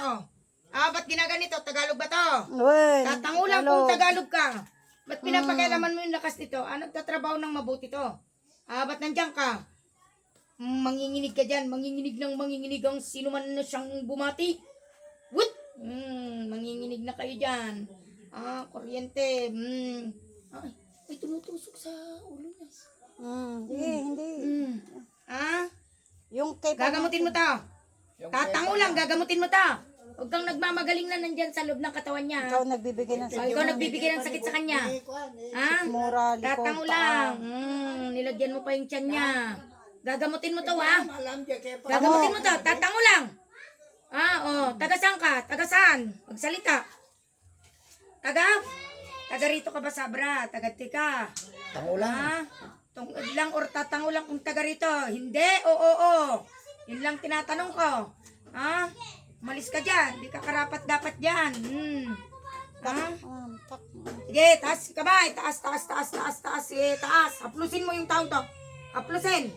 oh. Ba't ginaganito? Tagalog ba to? Uy, Tatangulang kung Tagalog ka. Ba't pinapakialaman mo yung lakas nito? Nagtatrabaho ng mabuti to. Ba't nandiyan ka? Manginginig ka dyan. Manginginig ang sino man na siyang bumati. What? Manginginig na kayo dyan. Kuryente. Ay, may tumutusok sa ulo niya. Hindi. Yung kay Gagamutin mo to. Tatangulang, gagamutin mo to. Huwag kang nagmamagaling na nandyan sa loob ng katawan niya. ikaw nagbibigay ng Ikaw nagbibigay ng sakit sa kanya. mura, Tatango lang. Nilagyan mo pa yung tiyan niya. Gagamutin mo to, ha? Gagamutin mo to. Tatango lang. Taga-saan ka? Taga-saan? Magsalita. Taga rito ka ba, Sabra? Taga-tika. Tango lang. Tungod lang or tatango lang kung taga rito. Hindi, oo. Yun lang tinatanong ko. Malis ka dyan. Di ka karapat dapat dyan. Sige, taas kamay. Taas. Sige, taas. Haplusin mo yung taong to. Haplusin.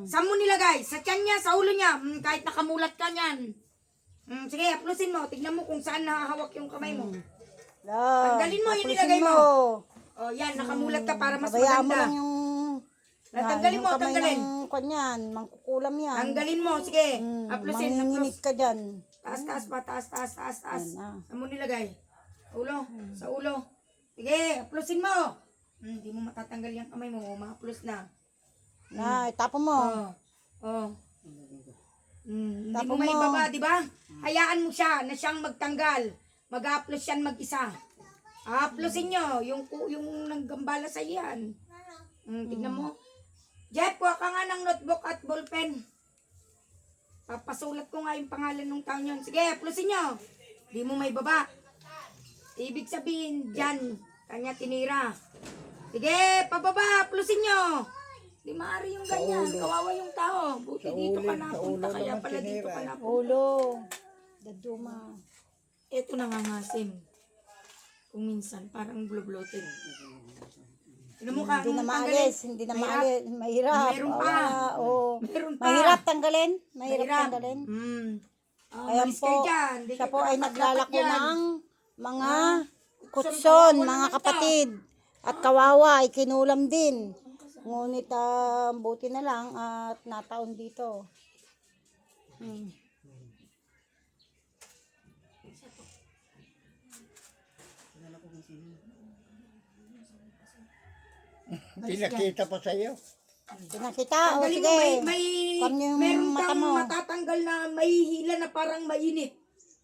Saan mo nilagay? Sa tiyan niya, sa ulo niya. Kahit nakamulat ka niyan. Sige, haplusin mo. Tignan mo kung saan nakahawak yung kamay mo. Tanggalin mo yung nilagay mo. Yan, nakamulat ka para mas Pabayaan mo maganda. lang yung Tanggalin mo, tanggalin. Kanyan, mangkukulam yan. Tanggalin mo, sige. Haplusin, Manginginig ka dyan. Taas pa, taas. Yan na. Saan mo nilagay? Sa ulo. Sige, haplusin mo. Hindi mo matatanggal yung kamay mo, mahaplos na. Itapon mo. Hindi Tapos mo maibaba, di ba? Hayaan mo siya na siyang magtanggal. Mag-haplos yan mag-isa. Haplosin nyo, yung nanggambala sa iyan. Tignan mo. Jeff, kuha ka nga ng notebook at ballpen. Papasulat ko nga yung pangalan ng taon yun. Sige, haplosin nyo. Di mo maibaba. Ibig sabihin, dyan, kanya tinira. Sige, pababa, haplosin nyo. Di maaari yung ganyan. Kawawa yung tao. Buti dito ka napunta. Kaya pala dito ka napunta. Ulo. Daduma. Ito nangangasim. Kung minsan, parang bloated. Hindi na maalis. Mahirap. Meron pa. Meron pa. Mahirap tanggalin. Tanggalin. Ayan Malis po. kayo dyan. Di Siya kayo po ay karapat-dapat naglalako dyan. ng mga kutson, mga kapatid. At kawawa, ikinulam din. Ngunit buti na lang at nataon dito. Pinakita pa sa'yo. Pinakita, o Tanggalin sige. mo, Kung yung meron mata kang mo. matatanggal na mahihila na parang mainit.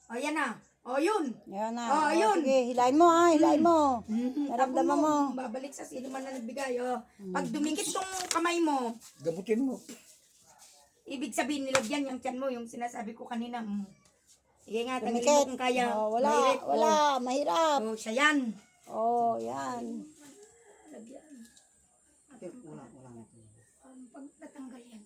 Ayan na. Yun. Yan na. Ayun. Sige, hilain mo hilain mo. Naramdaman mo. Babalik sa sino man na nagbigay. Pag dumikit tong kamay mo, Gamutin mo. ibig sabihin nilagyan yung tiyan mo, yung sinasabi ko kanina. Sige nga, tanggalin mo Dumikit. kung kaya. Wala, Mahirap. mahirap. Siya yan. Yan. Pag natanggal yan,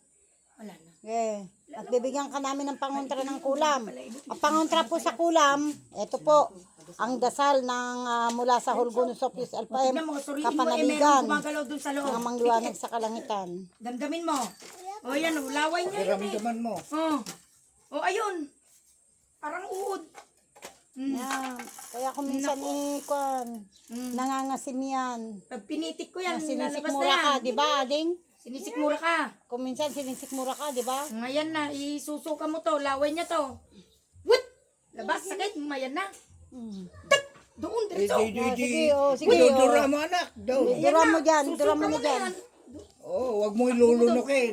wala na. Okay. At bibigyan ka namin ng pangontra ng kulam. Ang pangontra po sa kulam, ito po, ang dasal ng mula sa Hulgunus Office LPM, Tignan mo, suriin mo, Kapanaligan, meron gumagalaw dun sa loob. ng mangliwanag sa kalangitan. Damdamin mo. Yan, laway niya yun eh. Ramdaman mo. Ayun. Parang uod. Yan. Kaya kung minsan nangangasim yan. Pag pinitik ko yan, lalabas na Sinisikmura ka, yan. di ba, Ading? Sinisikmura ka. Kung minsan sinisikmura ka, di ba? Ngayon na, isusuka mo to, laway niya to. What? Labas, sakit, mayan na. Tak! Doon, diretso. Sige, Dudura mo anak. Daw. Dura mo dyan, dura mo Susuka na dyan. yan. Wag mo ilulunukin.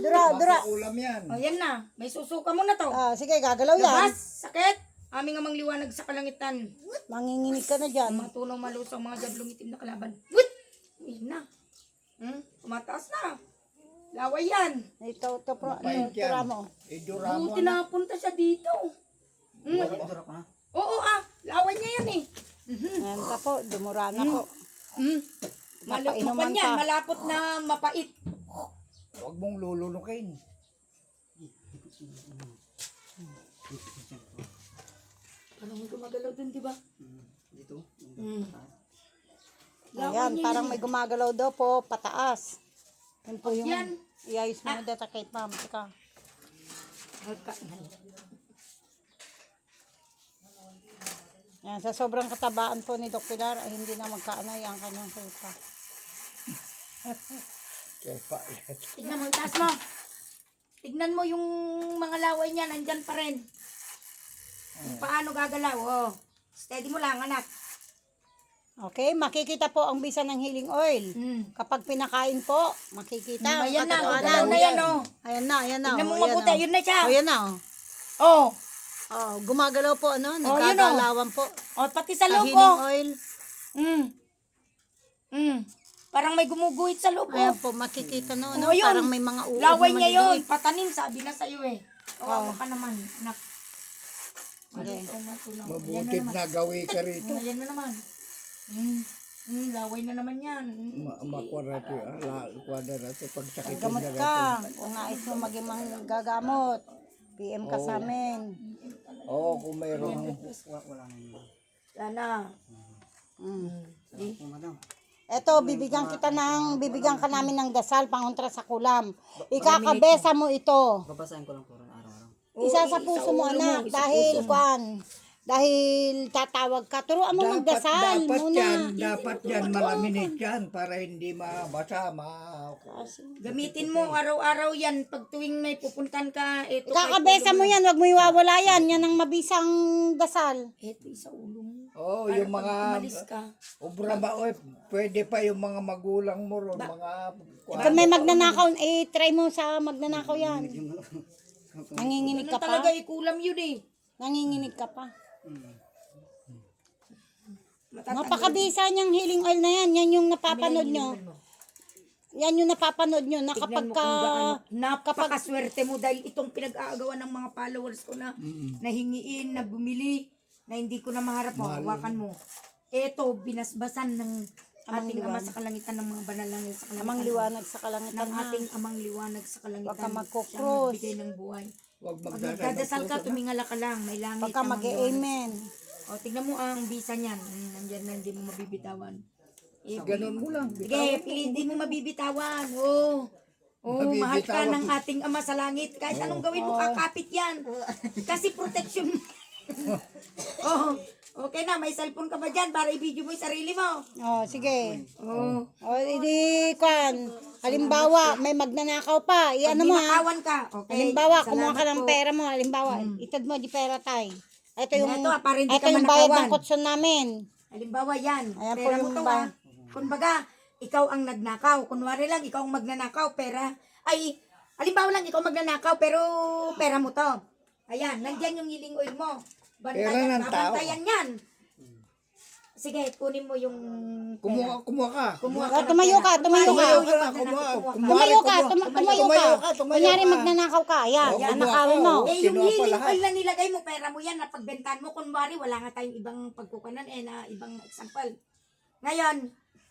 Dura. Ulam yan. Yan na, may susuka mo na to. Sige, gagalaw yan. Labas, sakit. Aming amang liwanag sa kalangitan. Manginginig ka na dyan. Mga tunaw malusang, mga jablong itim na kalaban. What? Yan na. Tumataas na. Laway yan. Ito, Pahit tura yan. mo. Idura mo. Tinapunta siya dito. Oo, laway niya yan eh. Ayan ka po, dumura na po. Malapot Napainuman yan, pa. malapot na mapait. Wag mong lulunukin. Parang may gumagalaw dun, di ba? Dito. Ayan, parang may gumagalaw daw po, pataas. Yan po yung Yan. iayos mo na data kay ma'am. Ika. Yan, sa sobrang katabaan po ni Doc Pilar, ay hindi na magkaanay ang kanyang kupa. Kaya pa. Tignan mo, itaas mo. Tignan mo yung mga laway niya, nandyan pa rin. Kung paano gagalaw, oh. Steady mo lang, anak. Okay, makikita po ang bisa ng healing oil. Kapag pinakain po, makikita. Ayan na, Katotohanan. galaw na yan, oh. Ayan na, ayan na. Tignan mo oh, ayan mabuti, na. yun na siya. Oh, ayan na. Oh. Oh, Oh, gumagalaw po, ano? yun, oh. Nagkagalawan po. oh, pati sa Sa loob, healing oh. oil. Parang may gumuguhit sa loob, Ayan oh. po, makikita no, Oh, yun. parang may mga uod Laway na niya yun, maliliit. patanim, sabi na sa'yo eh. Kawawa ka naman, anak. Okay. Mabutit na gawi ka rito. Ayan na naman. Laway na naman yan. Makwarati. Kwadarato. Pagsakit Gamot ka. Kung nais mo maging gagamot, PM ka sa amin. Oo, kung mayroong. Sana. Eto, bibigyan ka namin ng dasal pangontra sa kulam. Ikakabesa mo ito. Babasahin ko lang po rin araw-araw. Isa sa puso mo, anak, dahil tatawag ka. Turuan mo magdasal muna. Dapat yan, malaminate yan para hindi mabasa, Gamitin mo araw-araw yan. Pag tuwing may pupuntan ka, ito Kakabesa mo yan, wag mo iwawala yan. Yan ang mabisang dasal. Ito sa ulo mo. Oo, Para yung pag mga umalis ka. obra ba, oy, pwede pa yung mga magulang mo ron, mga Kung may magnanakaw, try mo sa magnanakaw yan. Nanginginig ka Ganun pa? talaga, ikulam yun eh. Nanginginig ka pa? Matatanggal. Napakabisa niyang healing oil na yan. Yan yung napapanood nyo. Yan yung napapanood nyo na kapag Tignan mo ka... kung gaano. Napakaswerte mo dahil itong pinag-aagawan ng mga followers ko na nahingiin, na bumili, na hindi ko na maharap mo. Hawakan mo. Ito, binasbasan ng ating ama sa kalangitan ng mga banal lang sa kalangitan. Amang liwanag sa kalangitan Ng ha. ating amang liwanag sa kalangitan. Huwag ka Siyang magkukrus. nagbigay ng buhay. Huwag Pag nagdadasal ka, tumingala ka lang. May langit. Pagka amang liwanag. mag-amen. O, tignan mo ang bisa niyan. Nandiyan na, hindi mo mabibitawan. Ganun mo lang. Sige, hindi mo mabibitawan. Oh. Oh, mahal ka ng ating ama sa langit. Kahit anong gawin mo, kakapit yan. Kasi protection. Oh, okay na, may cellphone ka ba dyan para i-video mo yung sarili mo? Oh, sige. Oh. Oh, hindi kwan. Halimbawa, may magnanakaw pa. Ano mo ha? Nakawan ka. Okay. Halimbawa, kumuha ka Salamat ng po. pera mo. Halimbawa, itad mo di pera tay. Ito yung, Ito, para hindi ito ka yung bayad ng manakawan. kutson namin. Halimbawa yan. Ayan po Pera mo yung to ba- Kumbaga, ikaw ang nagnakaw. Kunwari lang, ikaw ang magnanakaw. Halimbawa lang, ikaw magnanakaw, pero pera mo to. Ayan, nandyan yung healing oil mo. Pera ng tao. Bantayan yan. Sige, kunin mo yung Kumuha ka. Kumuha Oh, tumayo ka, tumayo ka. Tumayo ka, tumayo ka. Kunyari magnanakaw ka. Ayan, Oh, yan, kumuha nakawin ka, mo. oh. Eh, yung Kinuha pa healing lahat. oil na nilagay mo, pera mo yan, na pagbentahan mo, kunwari, wala nga tayong ibang pagkukunan, na ibang example. Ngayon,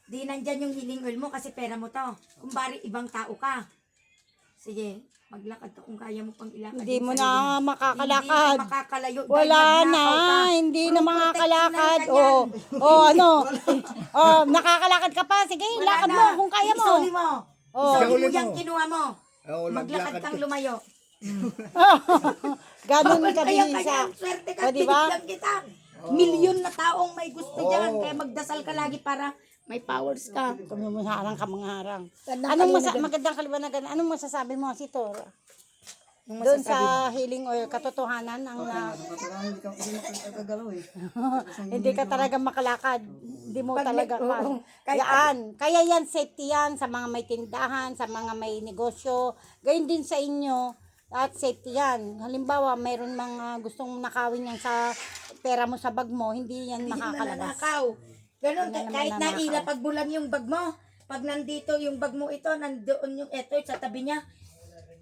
di nandyan yung healing oil mo kasi pera mo to. Kunwari, ibang tao ka. Sige, maglakad ka kung kaya mo pang ilakad. Hindi yung mo sarili na Hindi makakalakad. ka makakalayo. dahil Wala na, nagnakaw ka. hindi na Puro makakalakad. protection na Oh, ganyan. oh, ano? Oh, nakakalakad ka pa. Sige, Wala lakad na. mo kung kaya mo. Isuli mo. Oh. Isuli mo Isuli yung mo. kinuha mo. Oo, Maglakad kang lumayo. Ganun Kaya kabilisa. swerte ka, O, diba? binigyan kita. Milyon na taong may gusto dyan. Kaya magdasal ka lagi para may powers ka. Kumuharang ka mga harang. Gandang Anong kaliwanagan. magandang kaliwanagan? Anong masasabi mo, Sitor? Anong Doon masasabi sa healing oil, katotohanan ang Hindi makagalaw eh. hindi ka talaga makalakad. Hindi mo Pag- talaga oo. kan. Kaya yan, safety yan sa mga may tindahan, sa mga may negosyo. Gayun din sa inyo. At safety yan. Halimbawa, mayroon mga gustong nakawin yan sa pera mo sa bag mo, hindi yan Hindi makakalabas. mananakaw. Ganon, Hindi naman kahit nanakaw. naila pag bulang yung bag mo, pag nandito yung bag mo ito, nandoon yung eto sa tabi niya.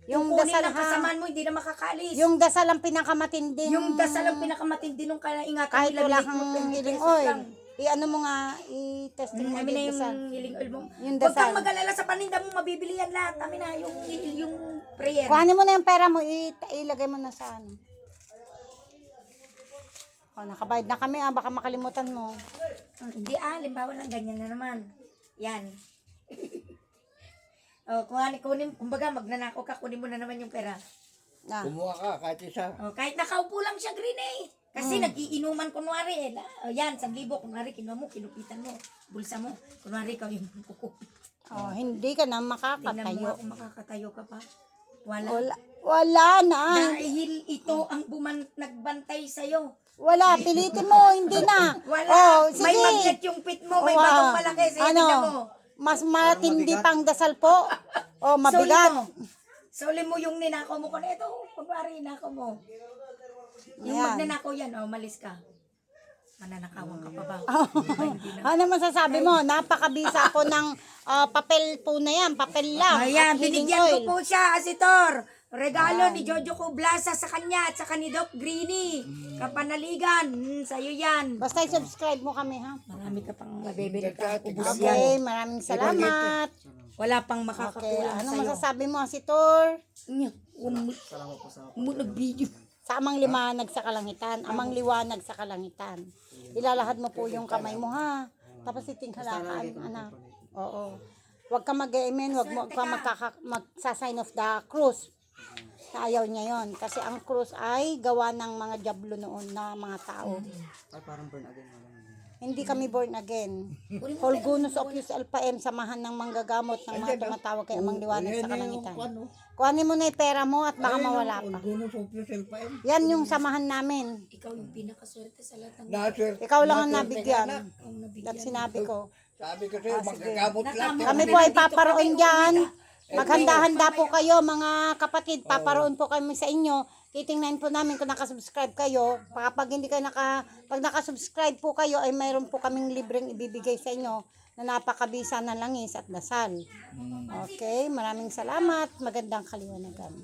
Yung Yung kunin dasal ng ha, kasamaan mo, hindi na makakalis. yung dasal ang pinakamatinding. Yung dasal ang pinakamatindi nung kinaingatan kahit nila, wala bigay mo kang 20 healing pesos oil. lang. I-ano mo nga, i-testing mo Amin na yung yung dasal. healing oil mo. Yung Huwag kang dasal. mag-alala sa paninda mo, mabibili yan lahat. Amin na yung prayer. Kuhanin mo na yung pera mo, ilagay mo na sa ano. O, nakabayad na kami baka makalimutan mo. Hindi limbawa lang, ganyan na naman. Yan. O, kunin, kumbaga, magnanakaw ka, kunin mo na naman yung pera. Ah. Kumuha ka kahit isa. Oh, kahit nakaupo lang siya, green eh. Kasi nagiinuman kunwari eh. Yan, 1,000, kunwari kinuha mo, kinupitan mo, bulsa mo. Kunwari ikaw yung kukupit. Oh, hindi ka na Tingnan mo makakatayo. nga kung makakatayo ka pa. Wala. Wala na. Dahil ito ang nagbantay sa'yo. Wala, pilitin mo, hindi na. Wala. Oh, May sige. magnet yung pit mo, may Oh, batong malaki. Sige, ano, tingnan mo. mas matindi pang dasal po. Oh, mabigat. Suli mo yung ninakaw mo. Ito, kunwari ninakaw mo. Yung Ayan. magnanakaw yan, malis ka. Mananakawan ka pa ba? Ano masasabi mo? Napakabisa po ng papel po na yan. Papel lang. Ayan, at healing binigyan oil. ko po siya, Asitor. Regalo ni Jojo Coblasa sa kanya at saka ni Doc Greeny. Kapanaligan. Sa'yo yan. Basta i-subscribe mo kami, ha? Marami ka pang mabibili ka. Okay, maraming salamat. Wala pang Okay, makakakulang ano sa'yo. masasabi mo, Sitor? Salamat po sa Nag-video. Sa amang liwanag sa kalangitan. Amang liwanag sa kalangitan. Ilalahad mo po yung kamay mo, ha? Tapos itinghalakaan, anak. Oo. Huwag ka mag-amen, huwag mo ka magsa-sign of the cross. Na ayaw niya yon. Kasi ang cross ay gawa ng mga diablo noon na mga tao. Ay, parang burn again. Hindi kami born again. Holgunus Opus Alpha M, samahan ng manggagamot ng mga tumatawag kay amang liwanag sa kalangitan. Kuhanin mo na yung pera mo at baka mawala pa. Gunos of yourself pa yun. Yan yung samahan namin. Ikaw yung pinakaswerte sa lahat ng Naswerte. Ikaw lang ang nabigyan. ang nabigyan. At sinabi ko. Sabi ko sa'yo, magagamot lang. Kami po ay paparoon dyan. Maghanda-handa po kayo mga kapatid. Paparoon po kami sa inyo. Titingnan po namin kung nakasubscribe kayo. Kapag hindi kayo pag nakasubscribe po kayo ay mayroon po kaming libreng ibibigay sa inyo na napakabisa ng langis at dasal. Okay, maraming salamat. Magandang kaliwanagan.